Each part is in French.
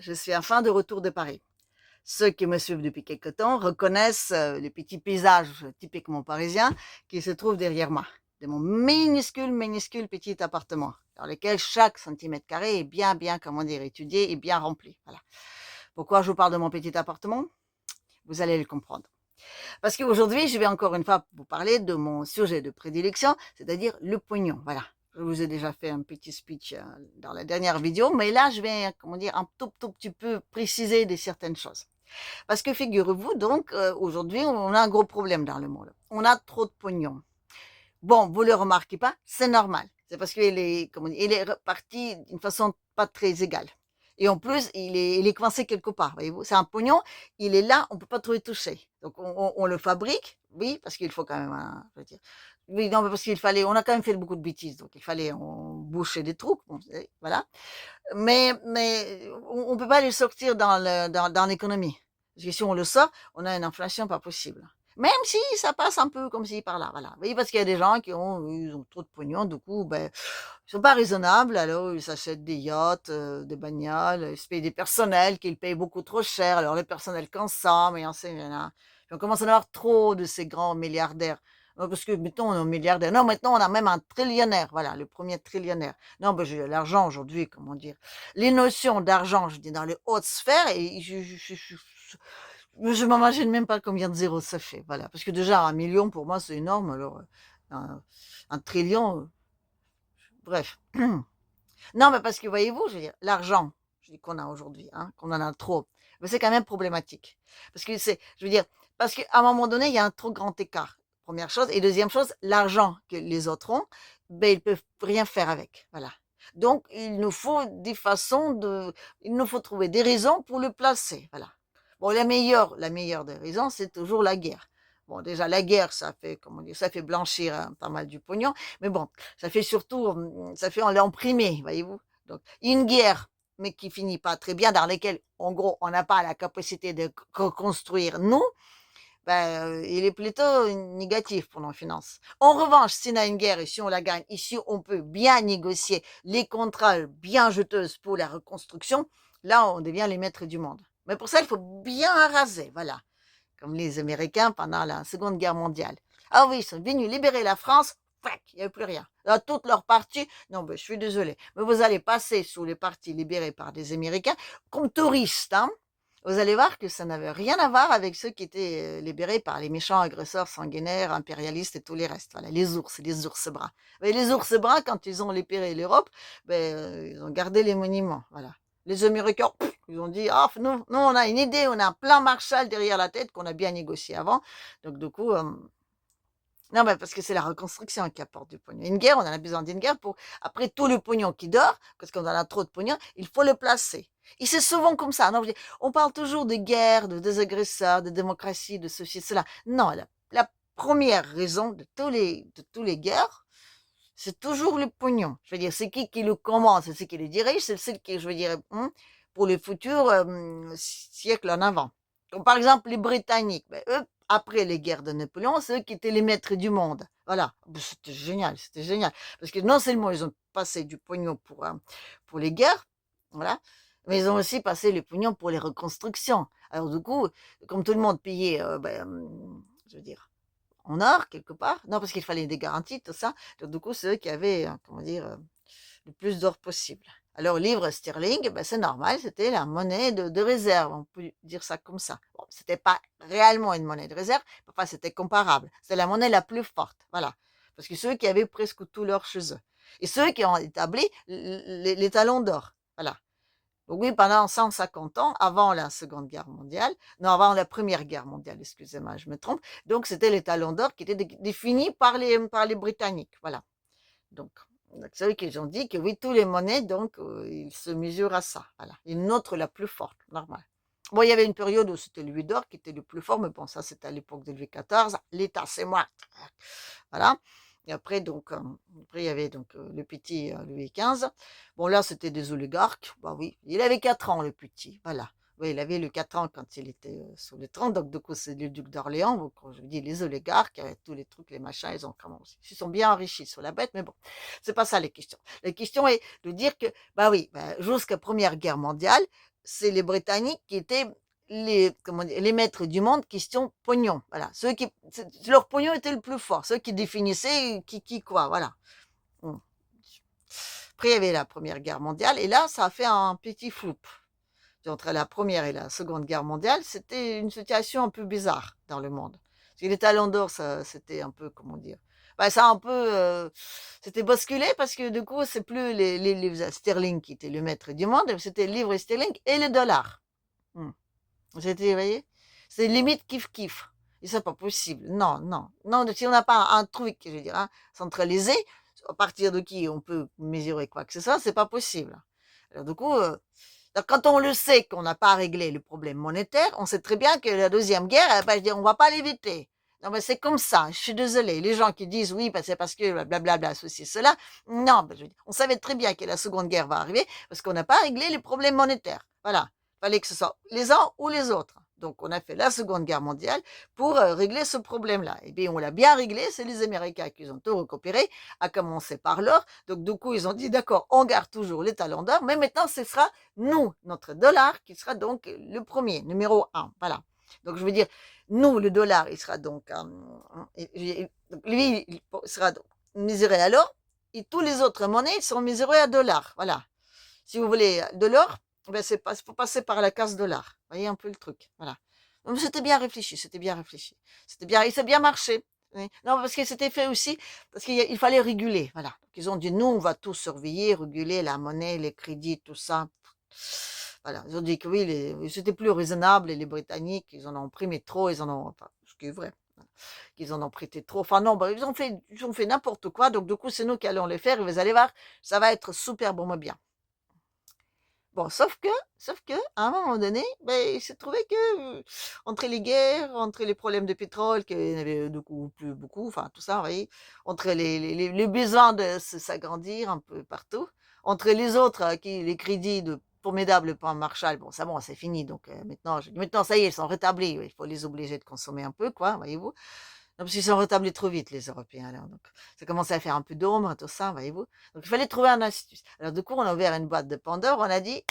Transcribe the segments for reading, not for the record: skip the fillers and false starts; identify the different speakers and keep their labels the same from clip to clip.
Speaker 1: je suis enfin de retour de Paris. Ceux qui me suivent depuis quelque temps reconnaissent le petit paysage typiquement parisien qui se trouve derrière moi, de mon minuscule petit appartement, dans lequel chaque centimètre carré est bien, comment dire, étudié et bien rempli. Voilà. Pourquoi je vous parle de mon petit appartement? Vous allez le comprendre. Parce qu'aujourd'hui, je vais encore une fois vous parler de mon sujet de prédilection, c'est-à-dire le pognon. Voilà. Je vous ai déjà fait un petit speech dans la dernière vidéo, mais là, je vais, comment dire, un tout petit peu préciser de certaines choses. Parce que figurez-vous, donc, aujourd'hui, on a un gros problème dans le monde. On a trop de pognon. Bon, vous le remarquez pas, c'est normal. C'est parce qu'il est, comment dire, il est reparti d'une façon pas très égale. Et en plus, il est coincé quelque part, voyez-vous. C'est un pognon, il est là, on peut pas trop y toucher. Donc, on le fabrique, oui, parce qu'il faut quand même, je veux dire. Oui, non, mais parce qu'il fallait, on a quand même fait beaucoup de bêtises, donc il fallait on boucher des trous, bon, voilà. Mais on peut pas les sortir dans l'économie. Parce que si on le sort, on a une inflation pas possible. Même si ça passe un peu comme ci par là, voilà. Oui, parce qu'il y a des gens qui ont, ils ont trop de pognon, du coup, ben, ils sont pas raisonnables, alors ils s'achètent des yachts, des bagnoles, ils se payent des personnels qu'ils payent beaucoup trop cher, alors le personnel consomme, et on sait, on commence à en avoir trop de ces grands milliardaires. Parce que, mettons, on est milliardaire. Non, maintenant, on a même un trillionnaire, voilà, le premier trillionnaire. Non, ben, j'ai l'argent aujourd'hui, comment dire. Les notions d'argent, je dis, dans les hautes sphères, et je m'imagine même pas combien de zéros ça fait, voilà. Parce que déjà, 1 million, pour moi, c'est énorme, alors, un trillion, bref. Non, mais parce que voyez-vous, je veux dire, l'argent, je dis qu'on a aujourd'hui, hein, qu'on en a trop, mais c'est quand même problématique. Parce que c'est, je veux dire, parce qu'à un moment donné, il y a un trop grand écart. Première chose. Et deuxième chose, l'argent que les autres ont, ben, ils peuvent rien faire avec. Voilà. Donc, il nous faut des façons de, il nous faut trouver des raisons pour le placer. Voilà. Bon, la meilleure des raisons, c'est toujours la guerre. Bon, déjà, la guerre, ça fait, comment dire, ça fait blanchir pas mal du pognon. Mais bon, ça fait surtout, ça fait en l'imprimer, voyez-vous. Donc, une guerre, mais qui finit pas très bien, dans laquelle, en gros, on n'a pas la capacité de construire nous, ben, il est plutôt négatif pour nos finances. En revanche, si on a une guerre et si on la gagne, ici, on peut bien négocier les contrats bien juteuses pour la reconstruction, là, on devient les maîtres du monde. Mais pour ça, il faut bien raser, voilà, comme les Américains pendant la Seconde Guerre mondiale. Ah oui, ils sont venus libérer la France, il n'y avait plus rien. Dans toutes leurs parties, non, ben, je suis désolé, mais vous allez passer sous les parties libérées par des Américains comme touristes, hein. Vous allez voir que ça n'avait rien à voir avec ceux qui étaient libérés par les méchants agresseurs sanguinaires, impérialistes et tous les restes. Voilà, les ours bruns. Mais les ours bruns, quand ils ont libéré l'Europe, ben, ils ont gardé les monuments. Voilà. Les Américains, ils ont dit, ah, nous, on a une idée, on a un plan Marshall derrière la tête qu'on a bien négocié avant. Donc, du coup, non, mais parce que c'est la reconstruction qui apporte du pognon. Une guerre, on en a besoin d'une guerre pour, après tout le pognon qui dort, parce qu'on en a trop de pognon, il faut le placer. Et c'est souvent comme ça. Non, on parle toujours de guerre, de des agresseurs, de démocratie, de ceci, cela. Non, la première raison de tous les guerres, c'est toujours le pognon. Je veux dire, c'est qui le commence, c'est qui le dirige, c'est celle qui, je veux dire, pour les futurs siècles en avant. Comme par exemple les Britanniques. Ben, eux, après les guerres de Napoléon, c'est eux qui étaient les maîtres du monde. Voilà. Ben, c'était génial, c'était génial. Parce que non seulement ils ont passé du pognon pour les guerres, voilà, mais ils ont aussi passé le pognon pour les reconstructions. Alors du coup, comme tout le monde payait, je veux dire, en or, quelque part. Non, parce qu'il fallait des garanties, tout ça. Donc, du coup, c'est eux qui avaient, comment dire, le plus d'or possible. Alors, livre sterling, ben, c'est normal, c'était la monnaie de réserve, on peut dire ça comme ça. Bon, c'était pas réellement une monnaie de réserve, enfin, c'était comparable. C'était la monnaie la plus forte, voilà. Parce que ceux qui avaient presque tout l'or chez eux. Et ceux qui ont établi les talons d'or, voilà. Donc oui, pendant 150 ans, avant la Seconde Guerre mondiale, non, avant la Première Guerre mondiale, excusez-moi, je me trompe, donc c'était les talons d'or qui étaient définis par les Britanniques, voilà. Donc c'est eux qui ont dit que oui, tous les monnaies, donc, ils se mesurent à ça, voilà. Une autre la plus forte, normal. Bon, il y avait une période où c'était Louis d'or qui était le plus fort, mais bon, ça c'était à l'époque de Louis XIV, l'État c'est moi, voilà. Et après, donc, après, il y avait donc le petit Louis XV. Bon, là, c'était des oligarques. Bah oui, il avait 4 ans, le petit. Voilà. Oui, il avait le 4 ans quand il était sous le trône. Donc, du coup, c'est le duc d'Orléans. Donc, quand je dis les oligarques, tous les trucs, les machins, ils ont commencé. Ils se sont bien enrichis sur la bête, mais bon, c'est pas ça les questions. La question est de dire que, bah oui, bah, jusqu'à Première Guerre mondiale, c'est les Britanniques qui étaient les maîtres du monde question pognon. Voilà. Leur pognon était le plus fort. Ceux qui définissaient qui quoi. Voilà. Bon. Après, il y avait la Première Guerre mondiale. Et là, ça a fait un petit flou. Entre la Première et la Seconde Guerre mondiale, c'était une situation un peu bizarre dans le monde. Parce que les talons d'or, c'était un peu, comment dire, ça a un peu, c'était basculé parce que du coup, c'est plus les livres sterling qui étaient le maître du monde, c'était le livre sterling et le dollar. C'était, vous voyez, c'est limite kiff-kiff. Et c'est pas possible. Non, non, non, si on n'a pas un truc, je veux dire, centralisé, à partir de qui on peut mesurer quoi que ce soit, c'est pas possible. Alors, du coup, quand on le sait qu'on n'a pas réglé le problème monétaire, on sait très bien que la deuxième guerre, je dis, on va pas l'éviter. Non, mais c'est comme ça. Je suis désolée. Les gens qui disent oui, c'est parce que blablabla, ceci, cela. Non, je dis, on savait très bien que la seconde guerre va arriver parce qu'on n'a pas réglé les problèmes monétaires. Voilà. Il fallait que ce soit les uns ou les autres. Donc, on a fait la seconde guerre mondiale pour régler ce problème-là. Et bien, on l'a bien réglé. C'est les Américains qui ont tout récupéré, à commencer par l'or. Donc, du coup, ils ont dit, d'accord, on garde toujours les talons d'or, mais maintenant, ce sera nous, notre dollar, qui sera donc le premier, numéro un. Voilà. Donc, je veux dire, nous, le dollar, il sera donc, lui, il sera donc mesuré à l'or, et tous les autres monnaies sont mesurées à dollars. Voilà. Si vous voulez de l'or, ben faut passer par la case dollar. Vous voyez un peu le truc. Voilà. Donc, c'était bien réfléchi, c'était bien réfléchi. C'était bien, et ça a bien marché. Oui. Non, parce que c'était fait aussi, parce qu'il fallait réguler. Voilà. Donc, ils ont dit, nous, on va tout surveiller, réguler la monnaie, les crédits, tout ça. Voilà. Ils ont dit que oui, c'était plus raisonnable, et les Britanniques, ils en ont imprimé trop, ils en ont, enfin, ce qui est vrai. Voilà. Qu'ils en ont prêté trop. Enfin, non, ben, ils ont fait n'importe quoi. Donc, du coup, c'est nous qui allons les faire, et vous allez voir, ça va être super bon, moi bien. Bon, sauf que, à un moment donné, il s'est trouvé que, entre les guerres, entre les problèmes de pétrole, qu'il y en avait du coup plus beaucoup, enfin tout ça, vous voyez, entre les besoins de s'agrandir un peu partout, entre les autres, les crédits de formidables plans Marshall, bon, c'est fini, donc maintenant, ça y est, ils sont rétablis, il faut les obliger de consommer un peu, quoi, voyez-vous. Non, parce qu'ils sont rétablis trop vite, les Européens, alors, donc ça commençait à faire un peu d'ombre, tout ça, voyez-vous. Donc il fallait trouver un astuce. Alors du coup, on a ouvert une boîte de Pandore, on a dit,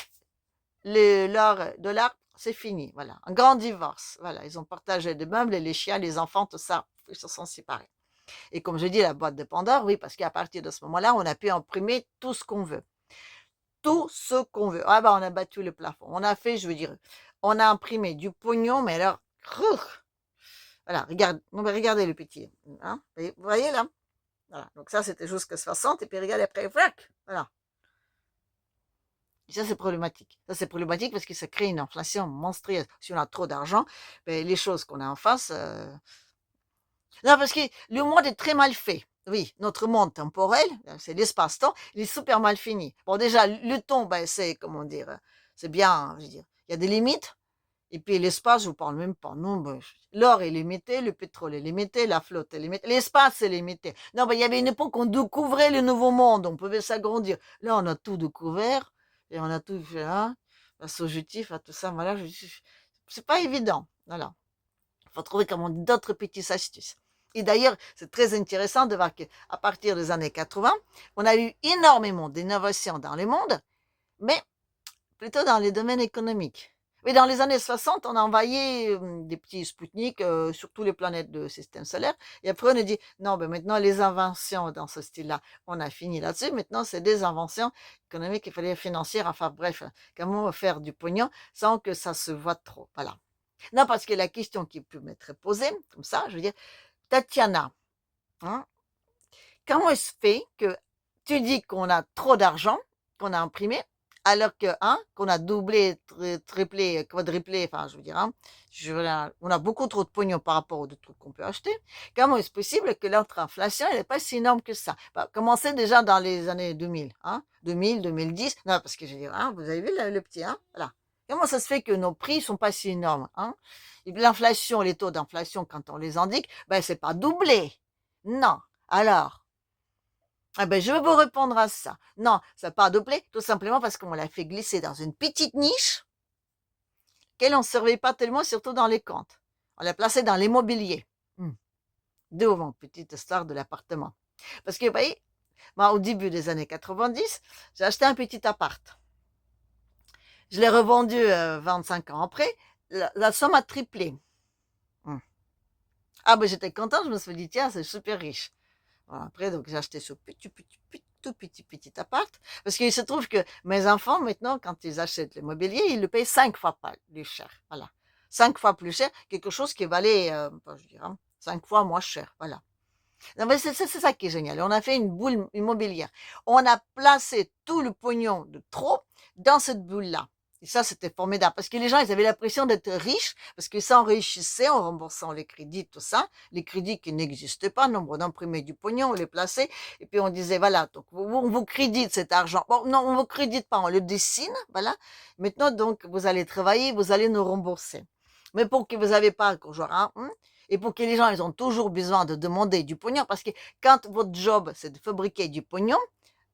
Speaker 1: l'or dollar, c'est fini, voilà. Un grand divorce, voilà. Ils ont partagé des meubles, et les chiens, les enfants, tout ça, ils se sont séparés. Et comme je dis, la boîte de Pandore, oui, parce qu'à partir de ce moment-là, on a pu imprimer tout ce qu'on veut. Tout ce qu'on veut. Ah on a battu le plafond. On a fait, je veux dire, on a imprimé du pognon, mais alors, voilà, regardez le petit. Hein, vous voyez là? Voilà. Donc ça, c'était jusqu'à 60, et puis regardez après, voilà. Et ça, c'est problématique. Ça, c'est problématique parce que ça crée une inflation monstrueuse. Si on a trop d'argent, les choses qu'on a en face. Non, parce que le monde est très mal fait. Oui, notre monde temporel, c'est l'espace-temps, il est super mal fini. Bon, déjà, le temps, c'est, comment dire, c'est bien, je veux dire, il y a des limites. Et puis l'espace, je vous parle même pas. Non, l'or est limité, le pétrole est limité, la flotte est limitée, l'espace est limité. Non, il y avait une époque où on découvrait le nouveau monde, on pouvait s'agrandir. Là, on a tout découvert, et on a tout fait, associatif à tout ça. Voilà, c'est pas évident. Voilà. Il faut trouver comment d'autres petites astuces. Et d'ailleurs, c'est très intéressant de voir qu'à partir des années 80, on a eu énormément d'innovations dans le monde, mais plutôt dans les domaines économiques. Oui, dans les années 60, on a envoyé des petits Spoutniks sur toutes les planètes du système solaire. Et après, on a dit, non, maintenant, les inventions dans ce style-là, on a fini là-dessus. Maintenant, c'est des inventions économiques, il fallait financières. Enfin, bref, comment faire du pognon sans que ça se voit trop. Voilà. Non, parce que la question qui peut m'être posée, comme ça, je veux dire, Tatiana, hein, comment est-ce fait que tu dis qu'on a trop d'argent, qu'on a imprimé, alors que, qu'on a doublé, triplé, quadruplé, enfin, je veux dire, on a beaucoup trop de pognon par rapport aux trucs qu'on peut acheter. Comment est-ce possible que notre inflation, elle n'est pas si énorme que ça? Commencez déjà dans les années 2000, 2000, 2010. Non, parce que je veux dire, vous avez vu le petit, voilà. Comment ça se fait que nos prix sont pas si énormes, L'inflation, les taux d'inflation, quand on les indique, c'est pas doublé. Non. Alors, je vais vous répondre à ça. Non, ça n'a pas doublé, tout simplement parce qu'on l'a fait glisser dans une petite niche qu'elle on ne surveille pas tellement, surtout dans les comptes. On l'a placé dans l'immobilier. D'où mon petite histoire de l'appartement. Parce que, vous voyez, moi, au début des années 90, j'ai acheté un petit appart. Je l'ai revendu 25 ans après. La somme a triplé. Hum. Ah ben j'étais contente, je me suis dit, tiens, c'est super riche. Voilà, après, donc j'ai acheté ce tout petit appart. Parce qu'il se trouve que mes enfants, maintenant, quand ils achètent le mobilier, ils le payent 5 fois plus cher. Voilà. 5 fois plus cher, quelque chose qui valait, je dirais, 5 fois moins cher. Voilà. Non, mais c'est ça qui est génial. On a fait une boule immobilière. On a placé tout le pognon de trop dans cette boule-là. Et ça, c'était formidable parce que les gens, ils avaient l'impression d'être riches parce qu'ils s'enrichissaient en remboursant les crédits, tout ça. Les crédits qui n'existaient pas, nombre d'imprimer du pognon, on les plaçait. Et puis on disait, voilà, donc on vous crédite cet argent. Bon, non, on vous crédite pas, on le dessine, voilà. Maintenant, donc, vous allez travailler, vous allez nous rembourser. Mais pour que vous n'avez pas, genre, hein, et pour que les gens, ils ont toujours besoin de demander du pognon, parce que quand votre job, c'est de fabriquer du pognon,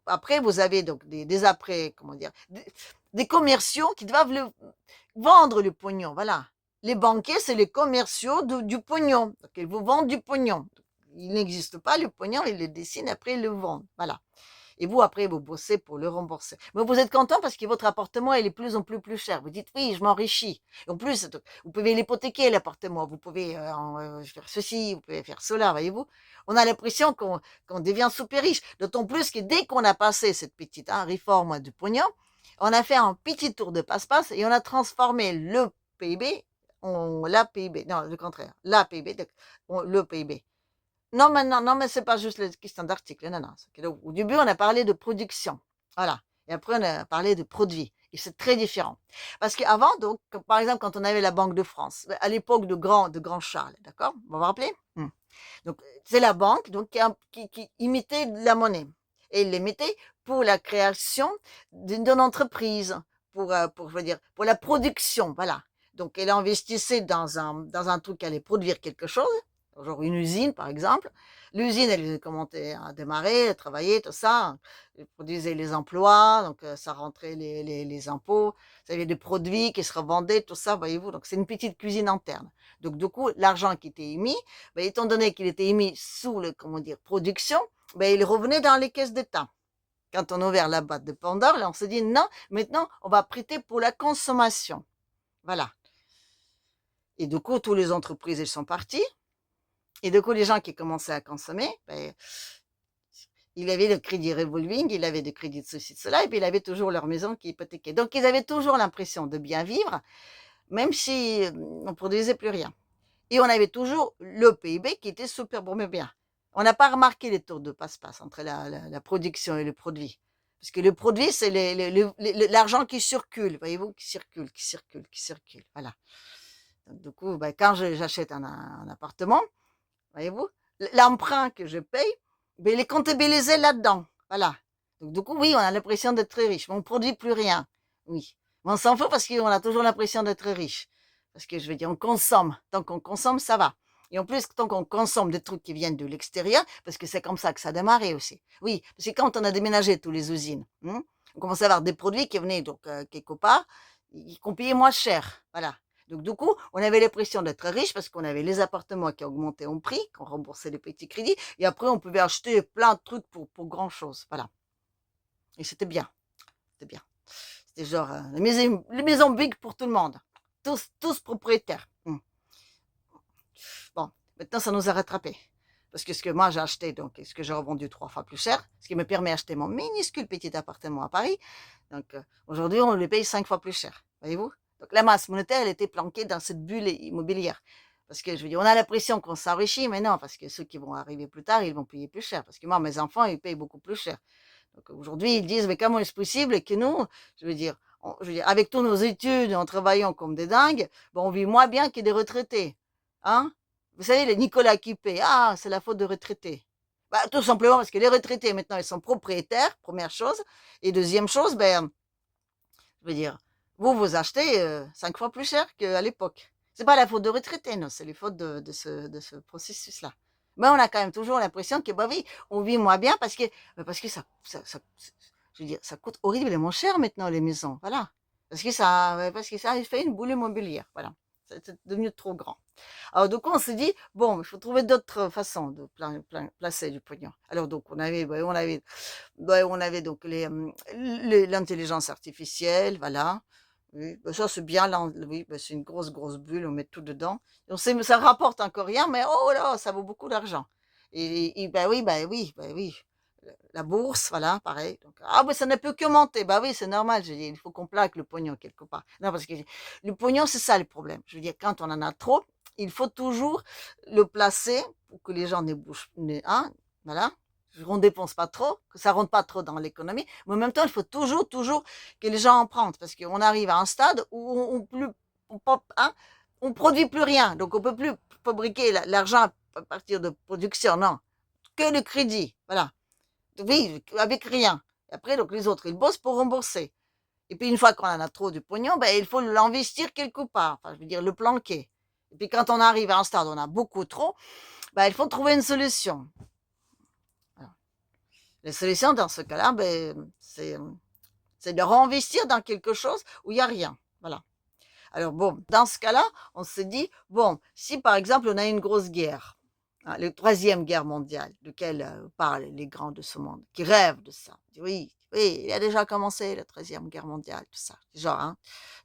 Speaker 1: après, vous avez donc des après, comment dire, des commerciaux qui doivent vendre le pognon, voilà. Les banquiers, c'est les commerciaux du pognon. Donc, ils vous vendent du pognon. Il n'existe pas le pognon, ils le dessinent, après ils le vendent, voilà. Et vous, après, vous bossez pour le rembourser. Mais vous êtes content parce que votre appartement, il est plus en plus cher. Vous dites, oui, je m'enrichis. En plus, vous pouvez l'hypothéquer, l'appartement. Vous pouvez faire ceci, vous pouvez faire cela, voyez-vous. On a l'impression qu'on devient super riche. D'autant plus que dès qu'on a passé cette petite réforme du pognon, on a fait un petit tour de passe-passe et on a transformé le PIB en la PIB. Non, le contraire. La PIB, le PIB. Non, mais non, non, mais c'est pas juste les questions d'articles. Non, non. Au début, on a parlé de production. Voilà. Et après, on a parlé de produits. Et c'est très différent. Parce qu'avant, donc, par exemple, quand on avait la Banque de France, à l'époque de Grand Charles, d'accord? Vous vous rappelez? Donc, c'est la banque donc, qui imitait la monnaie. Et il l'imitait pour la création d'une entreprise, je veux dire, pour la production. Voilà. Donc, elle investissait dans un truc qui allait produire quelque chose, genre une usine, par exemple. L'usine, elle commençait à démarrer, à travailler, tout ça. Elle produisait les emplois, donc ça rentrait les impôts. Ça avait des produits qui se revendaient, tout ça, voyez-vous. Donc, c'est une petite cuisine interne. Donc, du coup, l'argent qui était émis, ben, étant donné qu'il était émis sous le, comment dire, production, ben, il revenait dans les caisses d'État. Quand on a ouvert la boîte de Pandore, là, on s'est dit, non, maintenant, on va prêter pour la consommation. Voilà. Et du coup, toutes les entreprises, elles sont parties. Et du coup, les gens qui commençaient à consommer, ben, il avait le crédit revolving, il avait des crédits de ceci, de cela, et puis il avait toujours leur maison qui hypothéquait. Donc, ils avaient toujours l'impression de bien vivre, même si on ne produisait plus rien. Et on avait toujours le PIB qui était super bon, mais bien. On n'a pas remarqué les tours de passe-passe entre la production et le produit. Parce que le produit, c'est l'argent qui circule, voyez-vous, qui circule, qui circule, qui circule. Voilà. Donc, du coup, ben, quand j'achète un appartement, voyez-vous, l'emprunt que je paye, ben, il est comptabilisé là-dedans. Voilà. Donc, du coup, oui, on a l'impression d'être très riche, mais on ne produit plus rien. Oui. Mais on s'en fout parce qu'on a toujours l'impression d'être riche. Parce que je veux dire, on consomme. Tant qu'on consomme, ça va. Et en plus, tant qu'on consomme des trucs qui viennent de l'extérieur, parce que c'est comme ça que ça a démarré aussi. Oui, parce que quand on a déménagé toutes les usines, on commençait à avoir des produits qui venaient donc quelque part, qu'on payait moins cher. Voilà. Donc, du coup, on avait l'impression d'être riche parce qu'on avait les appartements qui augmentaient en prix, qu'on remboursait les petits crédits, et après, on pouvait acheter plein de trucs pour grand-chose. Voilà. Et c'était bien. C'était bien. C'était genre les maisons big pour tout le monde. Tous propriétaires. Bon, maintenant, ça nous a rattrapés. Parce que ce que moi j'ai acheté, donc, ce que j'ai revendu 3 fois plus cher, ce qui me permet d'acheter mon minuscule petit appartement à Paris. Donc, aujourd'hui, on le paye 5 fois plus cher. Voyez-vous? Donc, la masse monétaire, elle était planquée dans cette bulle immobilière. Parce que je veux dire, on a l'impression qu'on s'enrichit, mais non, parce que ceux qui vont arriver plus tard, ils vont payer plus cher. Parce que moi, mes enfants, ils payent beaucoup plus cher. Donc, aujourd'hui, ils disent, mais comment est-ce possible que nous, je veux dire, avec toutes nos études, en travaillant comme des dingues, bon, on vit moins bien que des retraités. Hein? Vous savez, les Nicolas qui paient, c'est la faute de retraités. Bah, tout simplement parce que les retraités, maintenant, ils sont propriétaires, première chose. Et deuxième chose, ben, je veux dire, vous achetez 5 fois plus cher qu'à l'époque. C'est pas la faute de retraités, non, c'est la faute de ce processus-là. Mais on a quand même toujours l'impression que, bah oui, on vit moins bien parce que je veux dire, ça coûte horriblement cher maintenant, les maisons. Voilà. Parce que ça fait une boule immobilière. Voilà. C'est devenu trop grand. Alors, donc, on s'est dit, bon, il faut trouver d'autres façons de placer du pognon. Alors, donc, on avait donc l'intelligence artificielle, voilà. Oui, bah, ça c'est bien là, oui, bah, c'est une grosse, grosse bulle, on met tout dedans. On sait ça rapporte encore rien, mais oh là, ça vaut beaucoup d'argent et bah, oui, bah, oui, bah, oui. La bourse, voilà, pareil, donc ah, bah, ça ne peut que monter. Bah, oui, c'est normal, je veux dire, il faut qu'on plaque le pognon quelque part. Non, parce que le pognon, c'est ça le problème. Je veux dire, quand on en a trop, il faut toujours le placer pour que les gens ne bougent hein, voilà, on dépense pas trop, que ça rentre pas trop dans l'économie, mais en même temps, il faut toujours, toujours que les gens empruntent parce qu'on arrive à un stade où hein, on produit plus rien, donc on peut plus fabriquer l'argent à partir de production, non, que le crédit, voilà. Oui, avec rien. Et après, donc les autres, ils bossent pour rembourser. Et puis une fois qu'on en a trop du pognon, ben, il faut l'investir quelque part, enfin, je veux dire le planquer. Et puis quand on arrive à un stade où on a beaucoup trop, ben, il faut trouver une solution. Voilà. La solution dans ce cas-là, ben, c'est de réinvestir dans quelque chose où il n'y a rien. Voilà. Alors bon, dans ce cas-là, on se dit, bon, si par exemple on a une grosse guerre, hein, la troisième guerre mondiale, de laquelle parlent les grands de ce monde, qui rêvent de ça. Oui, oui, il a déjà commencé la troisième guerre mondiale, tout ça. Genre, hein,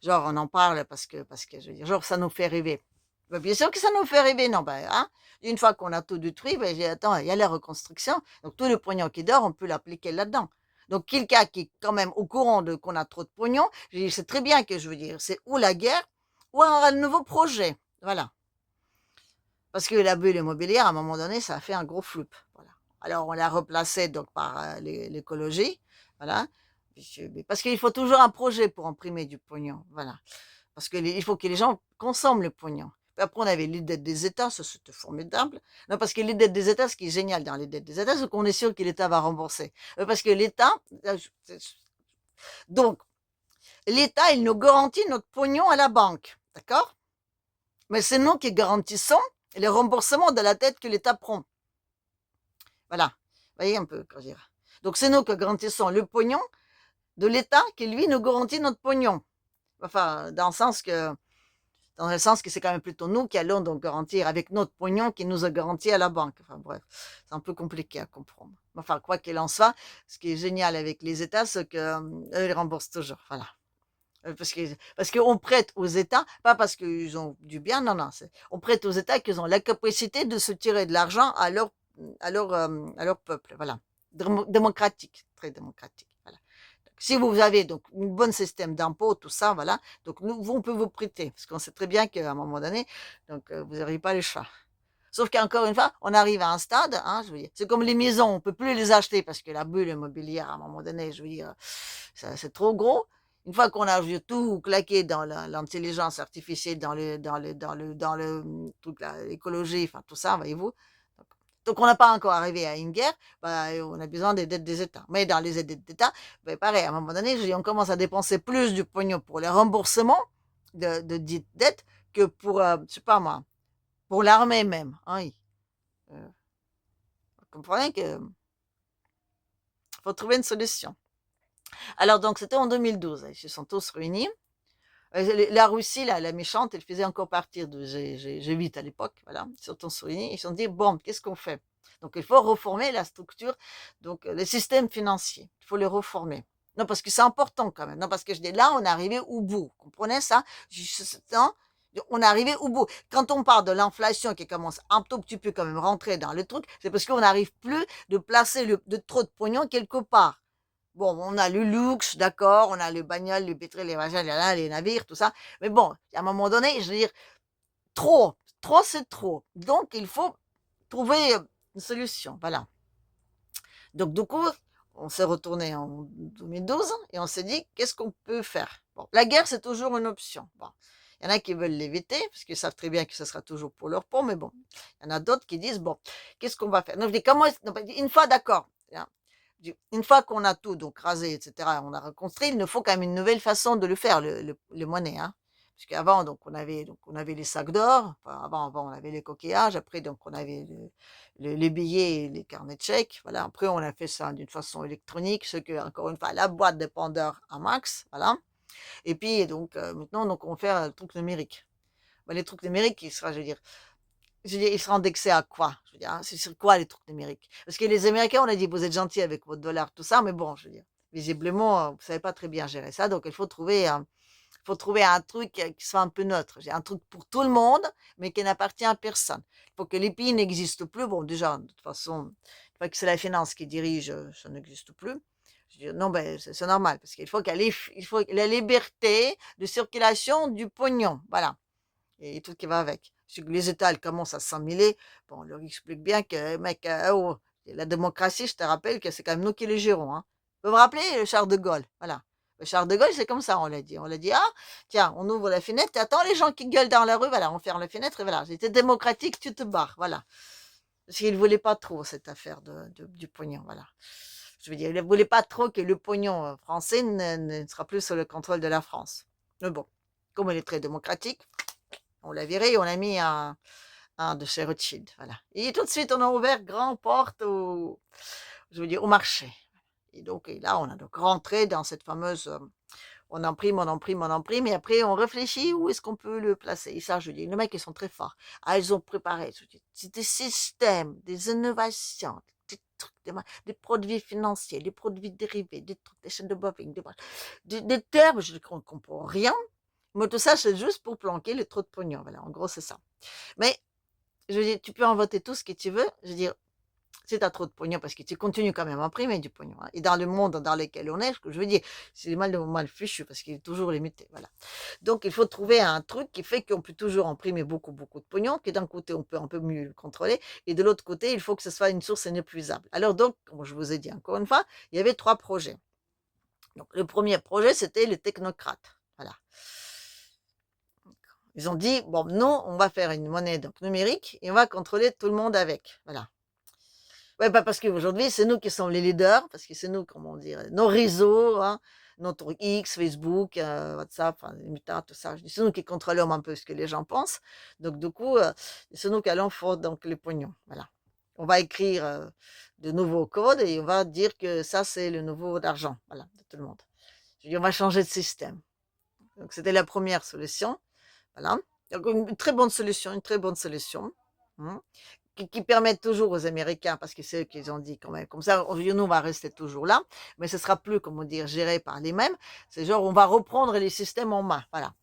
Speaker 1: genre on en parle parce que je veux dire, genre ça nous fait rêver. Ben, bien sûr que ça nous fait rêver, non, ben, hein, une fois qu'on a tout détruit, ben, j'ai attends, il y a la reconstruction, donc tout le pognon qui dort, on peut l'appliquer là-dedans. Donc quelqu'un qui est quand même au courant de qu'on a trop de pognon, c'est très bien que je veux dire, c'est ou la guerre ou un nouveau projet. Voilà. Parce que la bulle immobilière, à un moment donné, ça a fait un gros flip. Voilà. Alors, on l'a replacé donc par l'écologie. Voilà. Parce qu'il faut toujours un projet pour imprimer du pognon. Voilà. Parce qu'il faut que les gens consomment le pognon. Puis après, on avait les dettes des États, ça c'était formidable. Non, parce que les dettes des États, ce qui est génial dans les dettes des États, c'est qu'on est sûr que l'État va rembourser. Parce que l'État, donc, l'État, il nous garantit notre pognon à la banque. D'accord? Mais c'est nous qui garantissons les remboursements de la dette que l'État prend. Voilà. Vous voyez un peu, quoi dire. Donc c'est nous qui garantissons le pognon de l'État qui, lui, nous garantit notre pognon. Enfin, dans le sens que c'est quand même plutôt nous qui allons donc garantir avec notre pognon qui nous a garanti à la banque. Enfin bref, c'est un peu compliqué à comprendre. Enfin, quoi qu'il en soit, ce qui est génial avec les États, c'est qu'eux, ils remboursent toujours. Voilà. Parce qu'on prête aux États, pas parce qu'ils ont du bien, non, non, on prête aux États qu'ils ont la capacité de se tirer de l'argent à leur peuple, voilà. Démocratique, très démocratique, voilà. Donc, si vous avez donc un bon système d'impôts, tout ça, voilà, donc nous, on peut vous prêter, parce qu'on sait très bien qu'à un moment donné, donc vous n'aurez pas le choix. Sauf qu'encore une fois, on arrive à un stade, hein, je veux dire, c'est comme les maisons, on peut plus les acheter parce que la bulle immobilière, à un moment donné, je veux dire, c'est trop gros. Une fois qu'on a tout claqué dans l'intelligence artificielle, dans le toute l'écologie, enfin tout ça, voyez-vous. Donc on n'a pas encore arrivé à une guerre, bah, on a besoin des dettes des États. Mais dans les aides d'État, bah, pareil, à un moment donné, je dis, on commence à dépenser plus du pognon pour les remboursements de dites dettes que pour, je sais pas moi, pour l'armée même. Hein, oui. Vous comprenez que faut trouver une solution. Alors donc c'était en 2012, ils se sont tous réunis. La Russie, la méchante, elle faisait encore partir de G8 à l'époque, voilà. Ils se sont tous réunis, ils se sont dit, bon, qu'est-ce qu'on fait? Donc il faut reformer la structure, donc le système financier, il faut le reformer. Non, parce que c'est important quand même. Non, parce que je dis, là, on est arrivé au bout. Vous comprenez ça? Non, on est arrivé au bout. Quand on parle de l'inflation qui commence un tout petit peu quand même rentrer dans le truc, c'est parce qu'on n'arrive plus de placer de trop de pognon quelque part. Bon, on a le luxe, d'accord, on a le bagnole, le pétrole, les machins, les navires, tout ça. Mais bon, à un moment donné, je veux dire, trop, trop, c'est trop. Donc, il faut trouver une solution. Voilà. Donc, du coup, on s'est retourné en 2012 et on s'est dit, qu'est-ce qu'on peut faire? Bon, la guerre, c'est toujours une option. Bon, il y en a qui veulent l'éviter parce qu'ils savent très bien que ce sera toujours pour leur peau, mais bon, il y en a d'autres qui disent, bon, qu'est-ce qu'on va faire? Donc, je dis, comment, une fois d'accord, hein, une fois qu'on a tout donc rasé, etc., on a reconstruit, il nous faut quand même une nouvelle façon de le faire, les monnaies, hein. Parce qu'avant, donc on avait les sacs d'or, enfin, avant, on avait les coquillages, après, donc, on avait les billets et les carnets de chèques, voilà. Après, on a fait ça d'une façon électronique, ce que, encore une fois, la boîte dépendeur à max, voilà. Et puis, donc, maintenant, donc, on fait un truc numérique. Ben, les trucs numériques, je veux dire, ils seront indexés à quoi? Je veux dire, hein, c'est sur quoi les trucs numériques? Parce que les Américains, on a dit, vous êtes gentils avec votre dollar, tout ça, mais bon, je veux dire, visiblement, vous savez pas très bien gérer ça, donc il faut trouver un truc qui soit un peu neutre. J'ai un truc pour tout le monde, mais qui n'appartient à personne. Il faut que les pays n'existent plus. Bon, déjà, de toute façon, une fois que c'est la finance qui dirige, ça n'existe plus. Je dis, non, ben, c'est normal, parce qu'il faut il faut la liberté de circulation du pognon. Voilà. Et tout qui va avec. Si les États elles commencent à s'emmêler, bon, on leur explique bien que, mec, oh, la démocratie, je te rappelle que c'est quand même nous qui les gérons. Hein. Vous me rappelez le Charles de Gaulle? Voilà. Le Charles de Gaulle, c'est comme ça, on l'a dit. On l'a dit, ah, tiens, on ouvre la fenêtre, et attends les gens qui gueulent dans la rue, voilà, on ferme la fenêtre, et voilà, c'était démocratique, tu te barres, voilà. Parce qu'il ne voulait pas trop cette affaire du pognon, voilà. Je veux dire, il ne voulait pas trop que le pognon français ne sera plus sous le contrôle de la France. Mais bon, comme il est très démocratique, on l'a viré et on a mis un de chez Rothschild, voilà. Et tout de suite, on a ouvert grand porte je veux dire, au marché. Et donc, et là, on a donc rentré dans cette fameuse, on imprime, on imprime, on imprime, et après, on réfléchit où est-ce qu'on peut le placer. Et ça, je dis, les mecs, ils sont très forts. Ah, ils ont préparé, c'est des systèmes, des innovations, des trucs, des produits financiers, des produits dérivés, des trucs, des chaînes de bovines, des termes, je ne comprends rien. Mais tout ça, c'est juste pour planquer les trous de pognon. Voilà, en gros, c'est ça. Mais, je veux dire, tu peux en voter tout ce que tu veux. Je veux dire, si tu as trop de pognon, parce que tu continues quand même à imprimer du pognon. Hein. Et dans le monde dans lequel on est, ce que je veux dire, c'est mal fichu, parce qu'il est toujours limité. Voilà. Donc, il faut trouver un truc qui fait qu'on peut toujours imprimer beaucoup, beaucoup de pognon, que d'un côté, on peut un peu mieux le contrôler, et de l'autre côté, il faut que ce soit une source inépuisable. Alors donc, comme je vous ai dit encore une fois, il y avait 3 projets. Donc, le premier projet, c'était les technocrates. Voilà. Ils ont dit, bon, nous, on va faire une monnaie donc numérique et on va contrôler tout le monde avec. Voilà. Ouais, bah parce qu'aujourd'hui, c'est nous qui sommes les leaders, parce que c'est nous, comment dire, nos réseaux, hein, notre X, Facebook, WhatsApp, enfin, Meta, tout ça. C'est nous qui contrôlons un peu ce que les gens pensent. Donc, du coup, c'est nous qui allons faire donc, les pognons. Voilà. On va écrire de nouveaux codes et on va dire que ça, c'est le nouveau d'argent. Voilà, de tout le monde. Je dis, on va changer de système. Donc, c'était la première solution. Voilà. Donc, une très bonne solution, une très bonne solution. Hein, qui permettent toujours aux Américains, parce que c'est eux qui ont dit quand même, comme ça, nous, on va rester toujours là, mais ce sera plus, comment dire, géré par les mêmes. C'est genre, on va reprendre les systèmes en main. Voilà.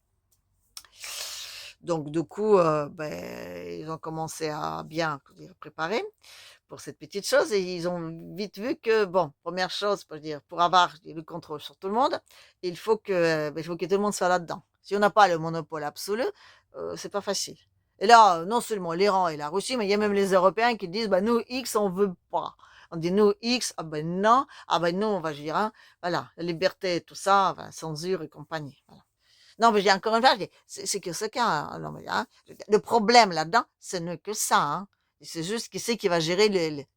Speaker 1: Donc, du coup, ben, ils ont commencé à bien dire, préparer pour cette petite chose et ils ont vite vu que, bon, première chose, pour avoir le contrôle sur tout le monde, il faut ben, il faut que tout le monde soit là-dedans. Si on n'a pas le monopole absolu, c'est pas facile. Et là, non seulement l'Iran et la Russie, mais il y a même les Européens qui disent, bah, nous, X, on veut pas. On dit, nous, X, ah ben non, on va dire, hein, voilà, la liberté, tout ça, enfin, censure et compagnie. Voilà. Non, mais j'ai encore une fois, c'est que ce cas. Hein, non, mais, hein, le problème là-dedans, ce n'est que ça. Hein. C'est juste qui c'est qui va gérer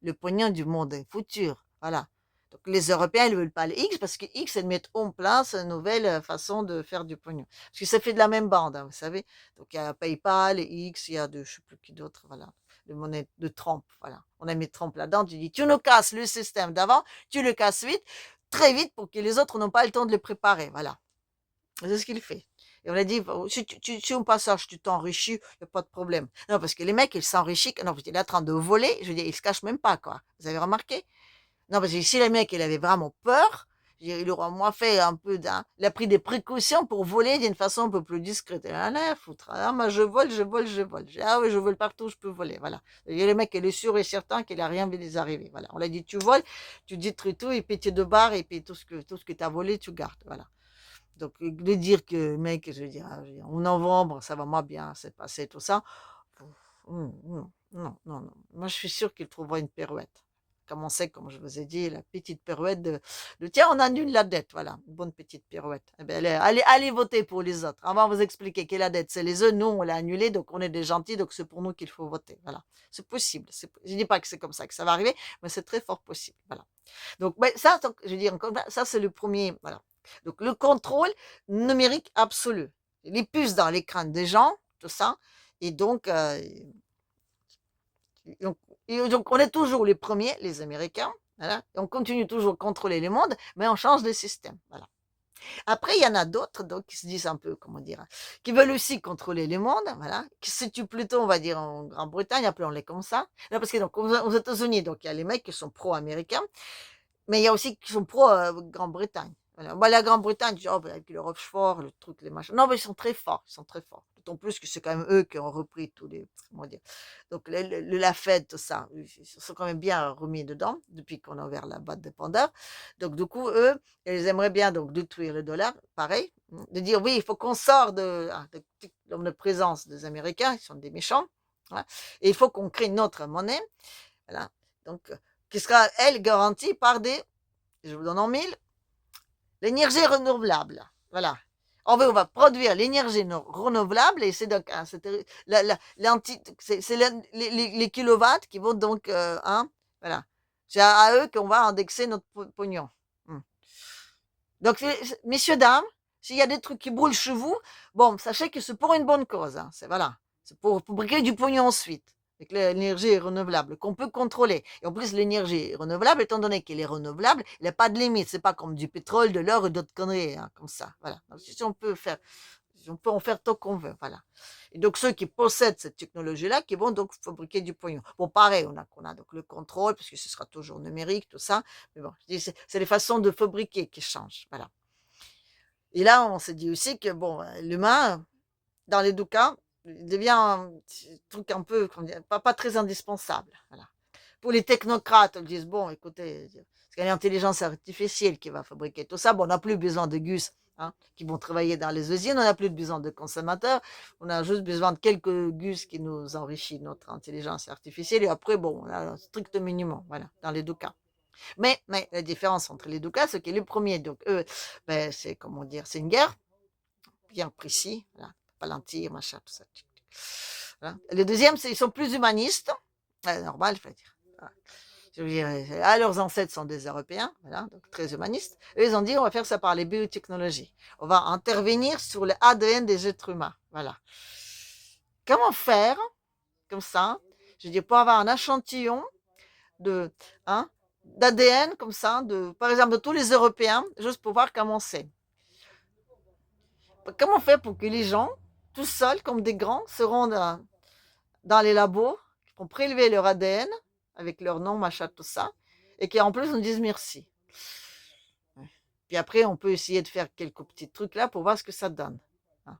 Speaker 1: le pognon du monde futur. Voilà. Donc les Européens, ils ne veulent pas le X parce que X, ils mettent en place une nouvelle façon de faire du pognon. Parce que ça fait de la même bande, hein, vous savez. Donc il y a PayPal, X, il y a de, je ne sais plus qui d'autre, voilà. De monnaie de Trump, voilà. On a mis Trump là-dedans, tu dis, tu nous casses le système d'avant, tu le casses vite, très vite pour que les autres n'ont pas le temps de le préparer, voilà. C'est ce qu'il fait. Et on a dit, si au passage tu t'enrichis, il n'y a pas de problème. Non, parce que les mecs, ils s'enrichissent. Non, il est en train de voler, je veux dire, ils se cachent même pas, quoi. Vous avez remarqué? Non, parce que si le mec, il avait vraiment peur, je veux dire, il aurait au moins fait un peu d'un. Il a pris des précautions pour voler d'une façon un peu plus discrète. Il a rien à foutre. Ah, moi, je vole, je vole, je vole. Ah oui, je vole partout, je peux voler. Voilà. Et le mec, il est sûr et certain qu'il n'a rien vu les arriver. Voilà. On l'a dit, tu voles, tu détruis tout, et puis tu te barres, et puis tout ce que tu as volé, tu gardes. Voilà. Donc, de dire que, mec, je veux dire, en novembre, ça va moins bien s'est passé, tout ça. Non, non, non, non. Moi, je suis sûre qu'il trouvera une pirouette. Commencer, comme je vous ai dit, la petite pirouette tiens, on annule la dette, voilà, une bonne petite pirouette. Eh bien, allez voter pour les autres. On va vous expliquer que la dette, c'est les eux, nous, on l'a annulée, donc on est des gentils, donc c'est pour nous qu'il faut voter. Voilà, c'est possible. Je ne dis pas que c'est comme ça que ça va arriver, mais c'est très fort possible. Voilà. Donc, ben, ça, donc, je veux dire, encore ça, c'est le premier, voilà. Donc, le contrôle numérique absolu. Les puces dans l'écran des gens, tout ça. Et donc, on est toujours les premiers, les Américains. Voilà. Et on continue toujours à contrôler le monde, mais on change de système. Voilà. Après, il y en a d'autres donc, qui se disent un peu, comment dire, qui veulent aussi contrôler le monde, voilà, qui se situent plutôt, on va dire, en Grande-Bretagne, appelons-les comme ça. Là, parce que donc, aux États-Unis, donc il y a les mecs qui sont pro-américains, mais il y a aussi qui sont pro-Grande-Bretagne. Voilà. Bah, la Grande-Bretagne, tu dis: «Oh, bah, avec le Rochefort, le truc, les machins». Non, mais ils sont très forts, ils sont très forts. D'autant plus que c'est quand même eux qui ont repris tous les, comment dire? Donc la Fed, tout ça, ils se sont quand même bien remis dedans depuis qu'on a ouvert la boîte de Pandore. Donc du coup, eux, ils aimeraient bien donc détruire le dollar, pareil, de dire: «Oui, il faut qu'on sorte de l'omniprésence des Américains, ils sont des méchants, voilà, et il faut qu'on crée une autre monnaie», voilà, donc qui sera, elle, garantie par des, je vous donne en mille, l'énergie renouvelable. Voilà. On va produire l'énergie renouvelable et c'est donc, hein, c'est les kilowatts qui vont donc, hein, voilà. C'est à eux qu'on va indexer notre pognon. Hmm. Donc, messieurs, dames, s'il y a des trucs qui brûlent chez vous, bon, sachez que c'est pour une bonne cause. Hein, c'est voilà. C'est pour fabriquer du pognon ensuite. Avec l'énergie renouvelable qu'on peut contrôler. Et en plus, l'énergie renouvelable, étant donné qu'elle est renouvelable, il n'y a pas de limite. C'est pas comme du pétrole, de l'or ou d'autres conneries, hein, comme ça. Voilà. Donc, si on peut faire, si on peut en faire tant qu'on veut. Voilà. Et donc, ceux qui possèdent cette technologie-là, qui vont donc fabriquer du pognon. Bon, pareil, on a donc le contrôle, parce que ce sera toujours numérique, tout ça. Mais bon, c'est les façons de fabriquer qui changent. Voilà. Et là, on se dit aussi que, bon, l'humain, dans les deux cas, il devient un truc un peu, pas très indispensable. Voilà. Pour les technocrates, ils disent, bon, écoutez, c'est l'intelligence artificielle qui va fabriquer tout ça. Bon, on n'a plus besoin de gus, hein, qui vont travailler dans les usines, on n'a plus besoin de consommateurs, on a juste besoin de quelques gus qui nous enrichissent notre intelligence artificielle. Et après, bon, on a un strict minimum, voilà, dans les deux cas. Mais la différence entre les deux cas, c'est que les premiers, donc eux, ben, c'est, comment dire, c'est une guerre, bien précis, voilà, Palantir, machin, tout ça. Voilà. Les deuxièmes, ils sont plus humanistes, normal, je veux dire. Voilà. Je veux dire, leurs ancêtres sont des Européens, voilà, donc très humanistes. Eux, ils ont dit, on va faire ça par les biotechnologies. On va intervenir sur l'ADN des êtres humains. Voilà. Comment faire, comme ça, je veux dire, pour avoir un échantillon de, hein, d'ADN, comme ça, par exemple, de tous les Européens, juste pour voir comment c'est. Comment faire pour que les gens, tout seuls, comme des grands, se rendent dans les labos, qui vont prélever leur ADN avec leur nom, machin, tout ça, et qui en plus nous disent merci. Puis après, on peut essayer de faire quelques petits trucs là pour voir ce que ça donne. Hein.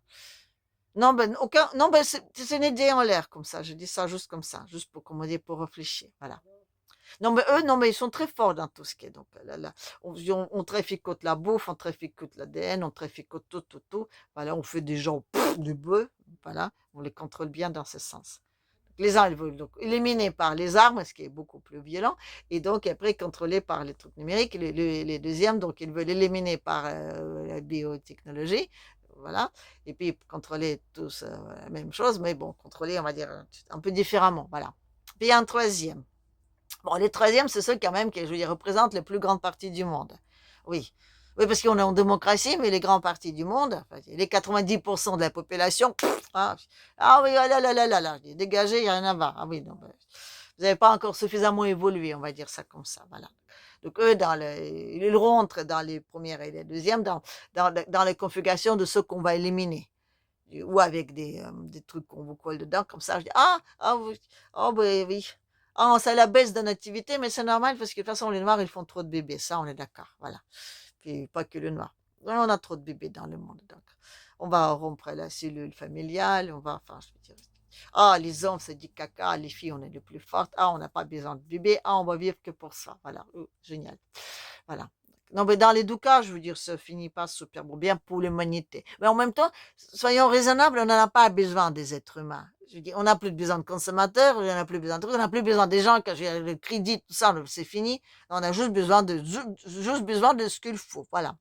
Speaker 1: Non, non, c'est une idée en l'air comme ça. Je dis ça juste comme ça, juste pour, comment dire, pour réfléchir. Voilà. Non, mais eux, non, mais ils sont très forts dans tout ce qui est. Donc, là, on traficote la bouffe, on traficote l'ADN, on traficote tout, tout, tout. Voilà, on fait des gens, du bœuf. Voilà, on les contrôle bien dans ce sens. Les uns, ils veulent donc éliminer par les armes, ce qui est beaucoup plus violent, et donc après contrôler par les trucs numériques. Les deuxièmes, donc ils veulent éliminer par la biotechnologie, voilà, et puis contrôler tous la même chose, mais bon, contrôler, on va dire, un peu différemment, voilà. Puis il y a un troisième. Bon, les troisièmes, c'est ceux quand même qui, je veux dire, représentent les plus grandes parties du monde. Oui. Oui, parce qu'on est en démocratie, mais les grandes parties du monde, enfin, les 90% de la population, ah, ah oui, ah là là là là là, dégagé, il n'y a rien à voir. Ah oui, non, ben, vous n'avez pas encore suffisamment évolué, on va dire ça comme ça, voilà. Donc eux, ils rentrent dans les premières et les deuxièmes, dans les configurations de ceux qu'on va éliminer. Ou avec des trucs qu'on vous colle dedans, comme ça, je dis, ah oui, oh, oui, oui. Ah, ça la baisse de nativité, mais c'est normal parce que de toute façon, les Noirs, ils font trop de bébés. Ça, on est d'accord. Voilà. Puis pas que le Noir. On a trop de bébés dans le monde. Donc, on va rompre la cellule familiale. On va, enfin, je veux dire, les hommes, c'est du caca. Les filles, on est les plus fortes. Ah, on n'a pas besoin de bébés. Ah, on va vivre que pour ça. Voilà. Génial. Voilà. Non, mais dans les deux cas, je veux dire, ça finit pas super bien pour l'humanité. Mais en même temps, soyons raisonnables, on n'en a pas besoin des êtres humains. Je dis, on n'a plus besoin de consommateurs, on n'a plus besoin de trucs, on n'a plus besoin des gens, quand j'ai le crédit, tout ça, c'est fini. On a juste besoin de ce qu'il faut. Voilà.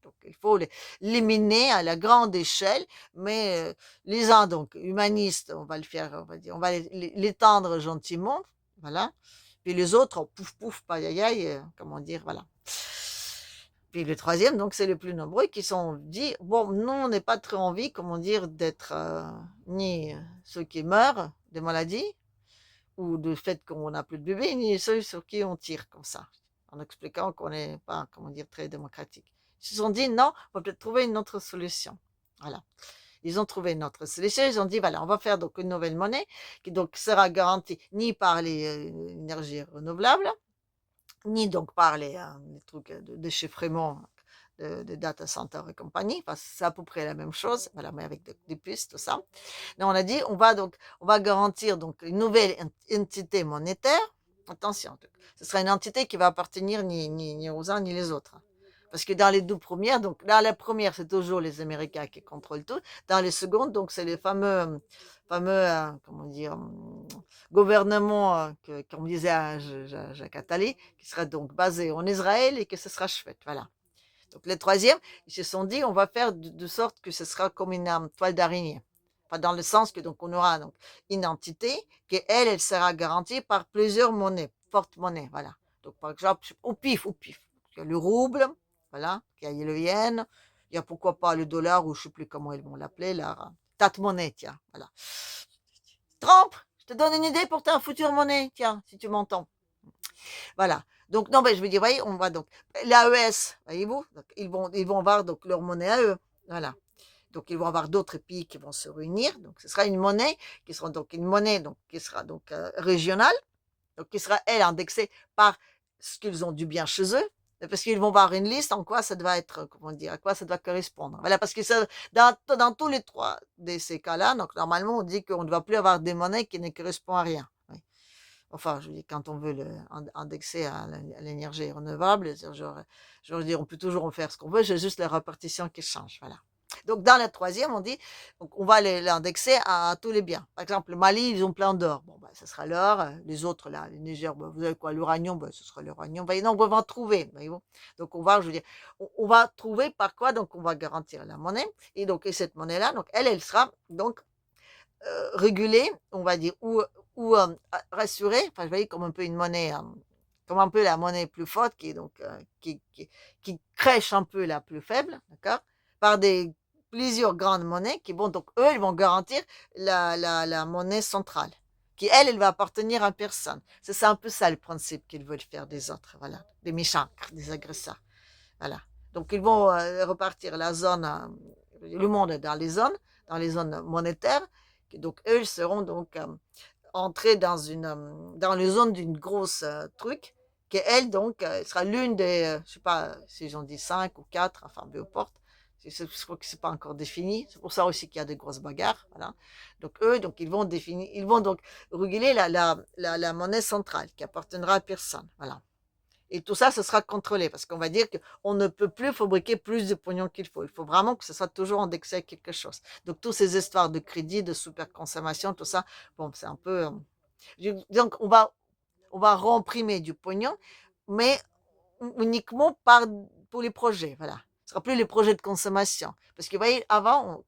Speaker 1: Donc, il faut l'éliminer à la grande échelle, mais les uns, donc, humanistes, on va le faire, on va dire, on va l'étendre gentiment. Voilà. Puis les autres, pouf, pouf, païaï, comment dire, voilà. Puis le troisième, donc, c'est les plus nombreux qui sont dit, bon, nous, on n'est pas très envie, comment dire, d'être ni ceux qui meurent de maladies ou du fait qu'on n'a plus de bébés, ni ceux sur qui on tire comme ça, en expliquant qu'on n'est pas, comment dire, très démocratique. Ils se sont dit, non, on va peut-être trouver une autre solution. Voilà. Ils ont trouvé une autre solution. Ils ont dit, voilà, on va faire donc une nouvelle monnaie qui donc sera garantie ni par les énergies renouvelables, ni donc par les trucs de déchiffrement de data center et compagnie, parce que c'est à peu près la même chose, voilà, mais avec des puces, tout ça. Mais on a dit, on va garantir donc une nouvelle entité monétaire. Attention, ce sera une entité qui va appartenir ni aux uns ni les autres. Parce que dans les deux premières, donc dans la première, c'est toujours les Américains qui contrôlent tout. Dans les secondes, donc c'est les fameux, comment dire, gouvernements, comme disait Jacques Attali, qui sera donc basé en Israël et que ce sera chouette. Voilà. Donc les troisièmes, ils se sont dit, on va faire de sorte que ce sera comme une toile d'araignée. Enfin, dans le sens que donc on aura donc une entité qui elle sera garantie par plusieurs monnaies, fortes monnaies, voilà. Donc par exemple, au pif. Il y a le rouble, voilà, il y a le yen, il y a pourquoi pas le dollar ou je sais plus comment ils vont l'appeler, la tate monnaie, tiens, voilà. Trump, je te donne une idée pour ta future monnaie, tiens, si tu m'entends. Voilà. Donc, non, mais je veux dire, voyez, on va donc, l'AES, voyez-vous, ils vont avoir donc leur monnaie à eux. Voilà. Donc, ils vont avoir d'autres pays qui vont se réunir. Donc, ce sera une monnaie qui sera donc une monnaie donc, qui sera donc régionale, donc qui sera, elle, indexée par ce qu'ils ont du bien chez eux. Parce qu'ils vont avoir une liste en quoi ça doit être, comment dire, à quoi ça doit correspondre. Voilà, parce que ça, dans tous les trois de ces cas-là, donc normalement, on dit qu'on ne va plus avoir des monnaies qui ne correspondent à rien. Oui. Enfin, je dis, quand on veut indexer à l'énergie renouvelable, je veux dire, on peut toujours en faire ce qu'on veut, j'ai juste la répartition qui change. Voilà. Donc, dans la troisième, on dit, donc, on va l'indexer à tous les biens. Par exemple, le Mali, ils ont plein d'or. Bon, ben, ce sera l'or. Les autres, là, le Niger, ben, vous avez quoi, l'uranium, ben, ce sera l'uranium. Ben, non, on va en trouver. Voyez-vous. Donc, je veux dire, on va trouver par quoi, donc, on va garantir la monnaie. Et donc, et cette monnaie-là, donc, elle sera, donc, régulée, on va dire, ou rassurée, enfin, je voyais comme un peu une monnaie, comme un peu la monnaie plus forte, qui est donc, qui crèche un peu la plus faible, d'accord, par plusieurs grandes monnaies qui vont, donc, eux, ils vont garantir la monnaie centrale, qui, elle va appartenir à personne. C'est un peu ça le principe qu'ils veulent faire des autres, voilà, des méchants, des agresseurs, voilà. Donc, ils vont repartir la zone, le monde dans les zones monétaires, donc, eux, ils seront donc entrer dans les zones d'une grosse truc, qui elle, donc, sera l'une des, je sais pas si j'en dis 5 ou 4, enfin, peu importe. Je crois que c'est pas encore défini. C'est pour ça aussi qu'il y a des grosses bagarres. Voilà. Donc, eux, donc, ils vont donc réguler la monnaie centrale qui appartiendra à personne. Voilà. Et tout ça, ce sera contrôlé parce qu'on va dire qu'on ne peut plus fabriquer plus de pognon qu'il faut. Il faut vraiment que ce soit toujours indexé à quelque chose. Donc, toutes ces histoires de crédit, de superconsommation, tout ça, bon, c'est un peu. Donc, on va remprimer du pognon, mais uniquement pour les projets. Voilà. Ce ne sera plus les projets de consommation. Parce que, vous voyez, avant,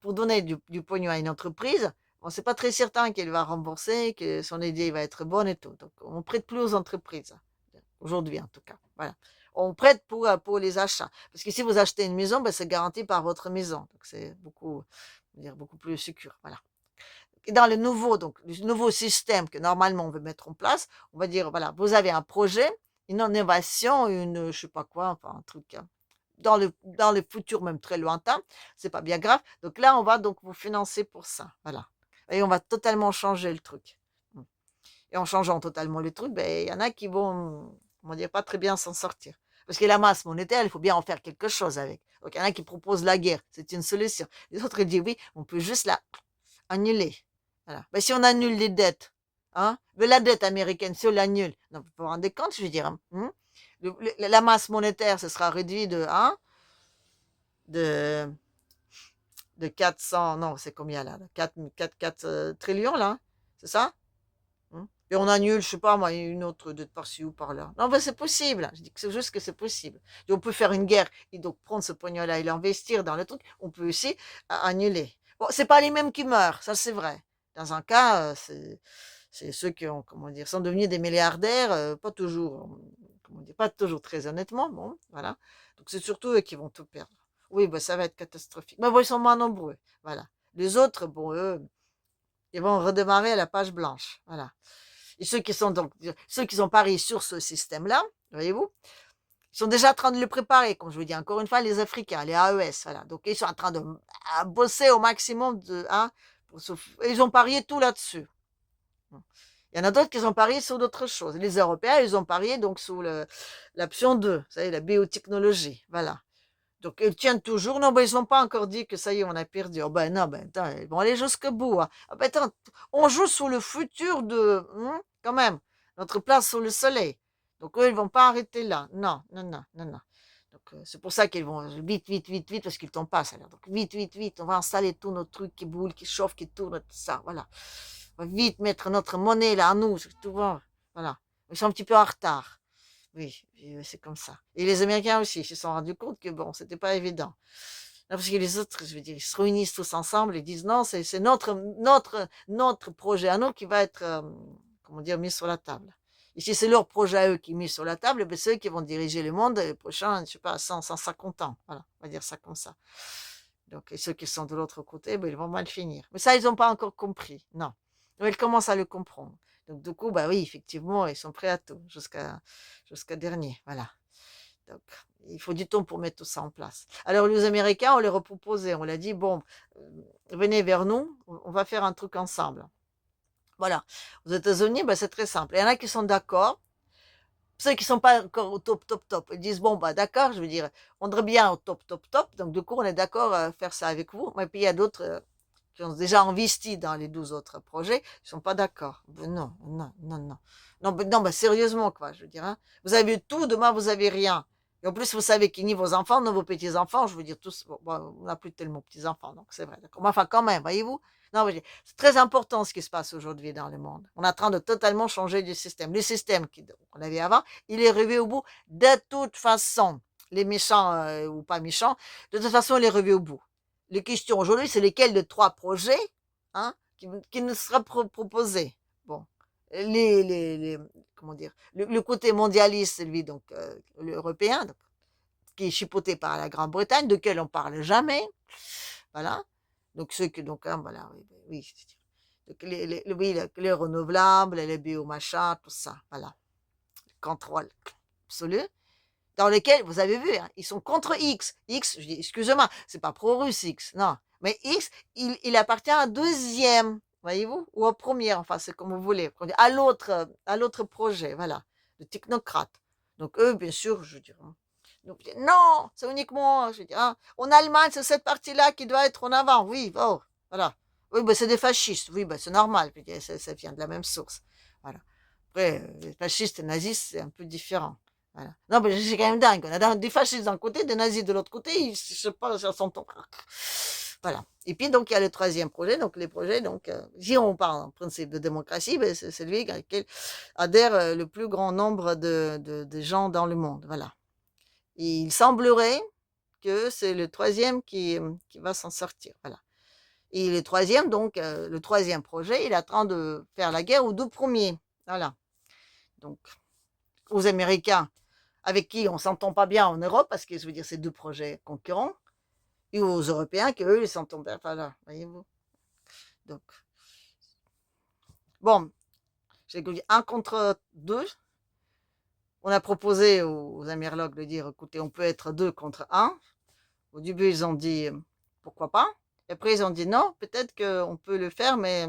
Speaker 1: pour donner du pognon à une entreprise, bon, c'est pas très certain qu'elle va rembourser, que son idée va être bonne et tout. Donc, on ne prête plus aux entreprises. Aujourd'hui, en tout cas. Voilà. On prête pour les achats. Parce que si vous achetez une maison, ben, c'est garanti par votre maison. Donc, c'est beaucoup plus sûr. Voilà. Et dans le nouveau système que normalement on veut mettre en place, on va dire, voilà, vous avez un projet, une innovation, je sais pas quoi, enfin, un truc, dans le futur, même très lointain, c'est pas bien grave. Donc là, on va donc vous financer pour ça. Voilà. Et on va totalement changer le truc. Et en changeant totalement le truc, ben, il y en a qui vont, comment dire, pas très bien s'en sortir. Parce que la masse monétaire, il faut bien en faire quelque chose avec. Donc, il y en a qui proposent la guerre, c'est une solution. Les autres disent oui, on peut juste la annuler. Voilà. Ben, si on annule les dettes, hein, mais la dette américaine, si on l'annule, vous vous rendez compte, je veux dire, hein, la masse monétaire, ce sera réduit de, de 400, non, c'est combien là? 4 trillions là, c'est ça? Et on annule, je sais pas moi, une autre de par-ci ou par-là. Non, ben c'est possible. Je dis que c'est juste que c'est possible. Et on peut faire une guerre et donc prendre ce pognon-là et l'investir dans le truc. On peut aussi annuler. Bon, c'est pas les mêmes qui meurent, ça c'est vrai. Dans un cas, c'est ceux qui ont, comment dire, sont devenus des milliardaires, pas toujours, comment dire, pas toujours très honnêtement. Bon, voilà. Donc c'est surtout eux qui vont tout perdre. Oui, ben ça va être catastrophique. Mais bon, ils sont moins nombreux. Voilà. Les autres, bon, eux, ils vont redémarrer à la page blanche. Voilà. Et ceux qui sont pariés sur ce système-là, voyez-vous, ils sont déjà en train de le préparer, comme je vous dis, encore une fois, les Africains, les AES, voilà. Donc, ils sont en train de bosser au maximum ils ont parié tout là-dessus. Il y en a d'autres qui ont parié sur d'autres choses. Les Européens, ils ont parié donc sur l'option 2, vous savez, la biotechnologie, voilà. Donc ils tiennent toujours. Non, ben ils n'ont pas encore dit que ça y est, on a perdu. Oh, ben non, ben attends, ils vont aller jusqu'au bout, hein. Ah, ben attends, on joue sur le futur de, quand même, notre place sur le soleil. Donc eux, ils vont pas arrêter là. Non, non, non, non, non. Donc c'est pour ça qu'ils vont vite, vite, vite, vite, parce qu'ils t'en passent alors. Donc vite, vite, vite, on va installer tous nos trucs qui bougent, qui chauffent, qui tournent, tout ça, voilà. On va vite mettre notre monnaie là à nous, tout va. Voilà. Ils sont un petit peu en retard. Oui, c'est comme ça. Et les Américains aussi, ils se sont rendus compte que bon, c'était pas évident. Non, parce que les autres, je veux dire, ils se réunissent tous ensemble et disent non, c'est notre projet à nous qui va être, comment dire, mis sur la table. Et si c'est leur projet à eux qui est mis sur la table, ben c'est eux qui vont diriger le monde les prochains, je sais pas, 150 ans. Voilà, on va dire ça comme ça. Donc, et ceux qui sont de l'autre côté, ben, ils vont mal finir. Mais ça, ils n'ont pas encore compris. Non. Mais ils commencent à le comprendre. Donc, du coup, bah oui, effectivement, ils sont prêts à tout, jusqu'à dernier. Voilà. Donc, il faut du temps pour mettre tout ça en place. Alors, les Américains, on leur a proposé, on leur a dit, bon, venez vers nous, on va faire un truc ensemble. Voilà. Aux États-Unis, ben, c'est très simple. Il y en a qui sont d'accord. Ceux qui sont pas encore au top, top, top, ils disent, bon, bah, d'accord, je veux dire, on voudrait bien au top, top, top. Donc, du coup, on est d'accord à faire ça avec vous. Mais puis, il y a d'autres qui ont déjà investi dans les 12 autres projets, ils sont pas d'accord. Ben non, non, non, non. Non, ben, non, ben sérieusement, quoi, je veux dire, hein. Vous avez tout, demain, vous avez rien. Et en plus, vous savez qu'ils ni vos enfants, ni vos petits-enfants, je veux dire, tous, bon, on n'a plus tellement petits-enfants, donc c'est vrai, d'accord. Mais enfin, quand même, voyez-vous? Non, mais c'est très important ce qui se passe aujourd'hui dans le monde. On est en train de totalement changer du système. Le système qu'on avait avant, il est arrivé au bout de toute façon. Les méchants ou pas méchants, de toute façon, il est arrivé au bout. Les questions aujourd'hui, c'est lesquels de trois projets, hein, qui nous sera proposé. Bon, comment dire, le côté mondialiste, lui, donc l'européen, qui est chipoté par la Grande-Bretagne, de quel on parle jamais, voilà. Donc ceux que donc hein, voilà, oui, oui, donc, oui, les renouvelables, les biomachins, tout ça, voilà, le contrôle absolu dans lesquels, vous avez vu, hein, ils sont contre X. X, je dis, excusez-moi, c'est pas pro-russe X, non. Mais X, il appartient à un deuxième, voyez-vous, ou au premier, enfin, c'est comme vous voulez, à l'autre projet, voilà, le technocrate. Donc eux, bien sûr, je dirais, donc, non, c'est uniquement, je dis, hein, en Allemagne, c'est cette partie-là qui doit être en avant, oui, oh, voilà. Oui, ben c'est des fascistes, oui, ben c'est normal, ça vient de la même source, voilà. Après, les fascistes et nazistes, c'est un peu différent. Voilà. Non, mais c'est quand même dingue. On a des fascistes d'un côté, des nazis de l'autre côté, ils se parlent, ça s'entend. Voilà. Et puis, donc, il y a le troisième projet. Donc, les projets, donc, si on parle en principe de démocratie, ben, c'est celui auquel adhère le plus grand nombre de gens dans le monde. Voilà. Et il semblerait que c'est le troisième qui va s'en sortir. Voilà. Et le troisième, donc, le troisième projet, il est en train de faire la guerre aux deux premiers. Voilà. Donc, aux Américains, avec qui on s'entend pas bien en Europe, parce que je veux dire, c'est deux projets concurrents, et aux Européens, qu'eux, ils s'entendent bien. Enfin là, voyez-vous. Donc, bon, j'ai dit un contre deux. On a proposé aux Amerlocs de dire, écoutez, on peut être deux contre un. Au début, ils ont dit, pourquoi pas. Et après, ils ont dit, non, peut-être qu'on peut le faire, mais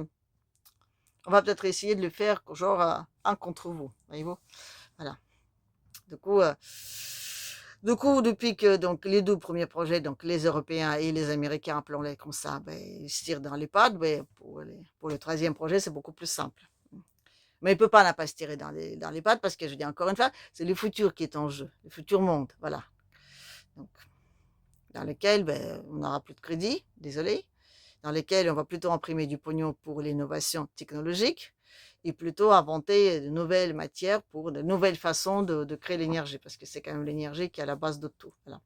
Speaker 1: on va peut-être essayer de le faire, genre, un contre vous, voyez-vous. Voilà. Du coup, depuis que donc, les deux premiers projets, donc les Européens et les Américains, appelons-les comme ça, ben, ils se tirent dans les pattes, ben, pour le troisième projet, c'est beaucoup plus simple. Mais il ne peut pas ne pas se tirer dans les pattes parce que, je dis encore une fois, c'est le futur qui est en jeu, le futur monde, voilà. Donc, dans lequel ben, on n'aura plus de crédit, désolé, dans lequel on va plutôt imprimer du pognon pour l'innovation technologique et plutôt inventer de nouvelles matières pour de nouvelles façons de créer l'énergie, parce que c'est quand même l'énergie qui est à la base de tout. Voilà.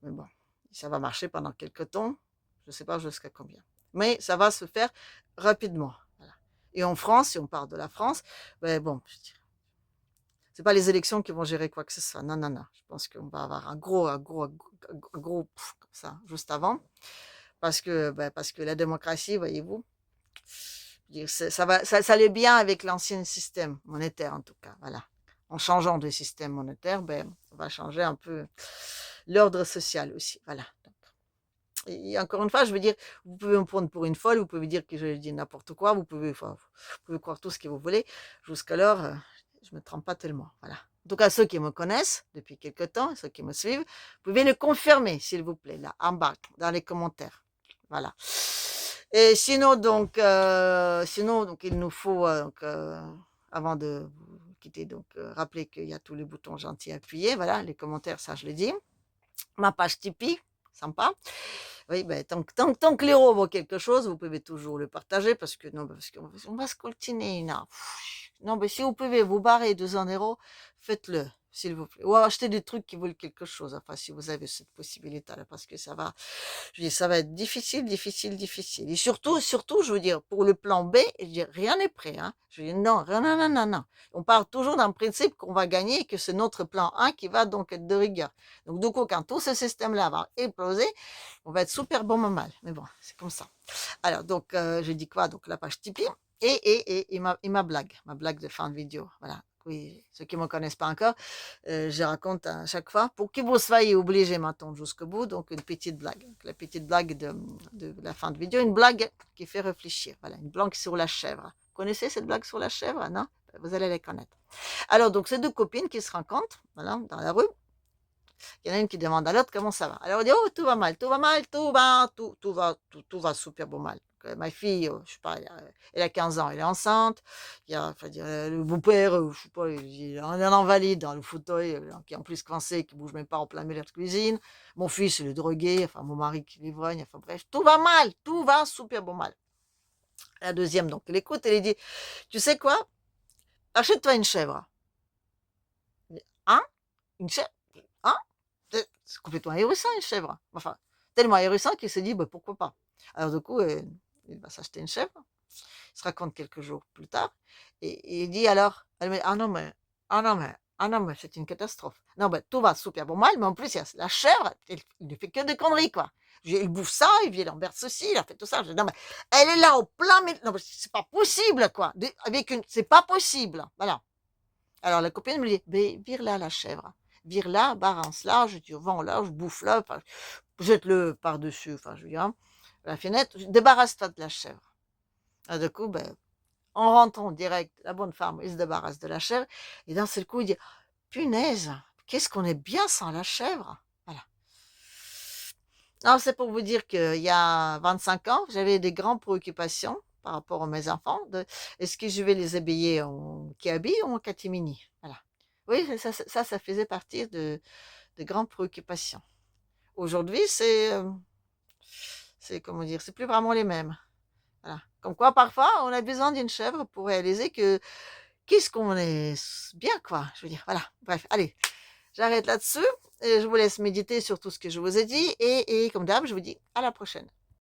Speaker 1: Mais bon, ça va marcher pendant quelques temps, je ne sais pas jusqu'à combien. Mais ça va se faire rapidement. Voilà. Et en France, si on parle de la France, ben bon, c'est pas les élections qui vont gérer quoi que ce soit. Non, non, non. Je pense qu'on va avoir un gros comme ça, juste avant. Parce que la démocratie, voyez-vous, ça allait bien avec l'ancien système monétaire, en tout cas. Voilà. En changeant de système monétaire, ben, on va changer un peu l'ordre social aussi. Voilà. Et encore une fois, je veux dire, vous pouvez me prendre pour une folle, vous pouvez dire que je dis n'importe quoi, vous pouvez croire tout ce que vous voulez. Jusqu'alors, je ne me trompe pas tellement. Voilà. En tout cas, ceux qui me connaissent depuis quelque temps, ceux qui me suivent, vous pouvez le confirmer, s'il vous plaît, là, en bas, dans les commentaires. Voilà. Et sinon, donc, il nous faut, avant de vous quitter, donc, rappeler qu'il y a tous les boutons gentils à appuyer. Voilà, les commentaires, ça, je l'ai dit. Ma page Tipeee, sympa. Oui, ben, tant que l'héros vaut quelque chose, vous pouvez toujours le partager parce que, non, parce qu'on va se coltiner, non. Non, mais si vous pouvez vous barrer de 1 euro, faites-le, s'il vous plaît. Ou acheter des trucs qui valent quelque chose, enfin, si vous avez cette possibilité-là, parce que je dis, ça va être difficile, difficile, difficile. Et surtout, je veux dire, pour le plan B, je veux dire, rien n'est prêt, hein. Je veux dire, non, non, non, non, non. On part toujours d'un principe qu'on va gagner et que c'est notre plan 1 qui va donc être de rigueur. Donc, du coup, quand tout ce système-là va exploser, on va être super bon mal. Mais bon, c'est comme ça. Alors, donc, je dis quoi? Donc, la page Tipeee et ma blague de fin de vidéo. Voilà. Oui, ceux qui ne me connaissent pas encore, je raconte à chaque fois pour que vous soyez obligés m'attendre jusqu'au bout. Donc, une petite blague. Donc, la petite blague de la fin de vidéo, une blague qui fait réfléchir. Voilà, une blague sur la chèvre. Vous connaissez cette blague sur la chèvre? Non? Vous allez les connaître. Alors, donc, ces deux copines qui se rencontrent, voilà, dans la rue. Il y en a une qui demande à l'autre comment ça va. Alors on dit, oh, tout va mal, tout va mal, tout va super bon mal. Ma fille, je sais pas, elle a 15 ans, elle est enceinte. Il y a, enfin, le beau-père, je sais pas, il a un invalide dans le fauteuil, qui est en plus coincé, qui bouge même pas en plein milieu de la cuisine. Mon fils, il est drogué, enfin, mon mari qui l'ivrogne, enfin, bref, tout va mal, tout va super bon mal. La deuxième, donc, elle écoute, elle dit, tu sais quoi? Achète-toi une chèvre. Hein? Une chèvre? Hein? C'est complètement ahurissant, une chèvre. Enfin, tellement ahurissant qu'il s'est dit, bah, pourquoi pas. Alors, du coup, il va s'acheter une chèvre. Il se raconte quelques jours plus tard. Et il dit alors, elle me dit, ah non, mais c'est une catastrophe. Non, ben, tout va super bon mal, mais en plus, il y a la chèvre, il ne fait que des conneries, quoi. Il bouffe ça, il emberbe ceci, il a fait tout ça. Je dis, non, mais elle est là au plein milieu. Non, mais c'est pas possible, quoi. C'est pas possible. Voilà. Alors la copine me dit, mais vire-la la chèvre. Vire-la, balance-la, je dis, vends-la, je bouffe-la, enfin, jette-le par-dessus, enfin, je veux dire, la fenêtre, débarrasse-toi de la chèvre. Et du coup, ben, en rentrant direct, la bonne femme, il se débarrasse de la chèvre, et d'un seul coup, il dit, punaise, qu'est-ce qu'on est bien sans la chèvre. Voilà. Alors, c'est pour vous dire qu'il y a 25 ans, j'avais des grandes préoccupations par rapport à mes enfants. Est-ce que je vais les habiller en kiabi ou en catimini? Voilà. Oui, ça faisait partie de grandes préoccupations. Aujourd'hui, c'est comment dire, c'est plus vraiment les mêmes. Voilà. Comme quoi, parfois, on a besoin d'une chèvre pour réaliser que qu'est-ce qu'on est bien, quoi. Je veux dire, voilà. Bref, allez, j'arrête là-dessus. Et je vous laisse méditer sur tout ce que je vous ai dit. Et comme d'hab, je vous dis à la prochaine.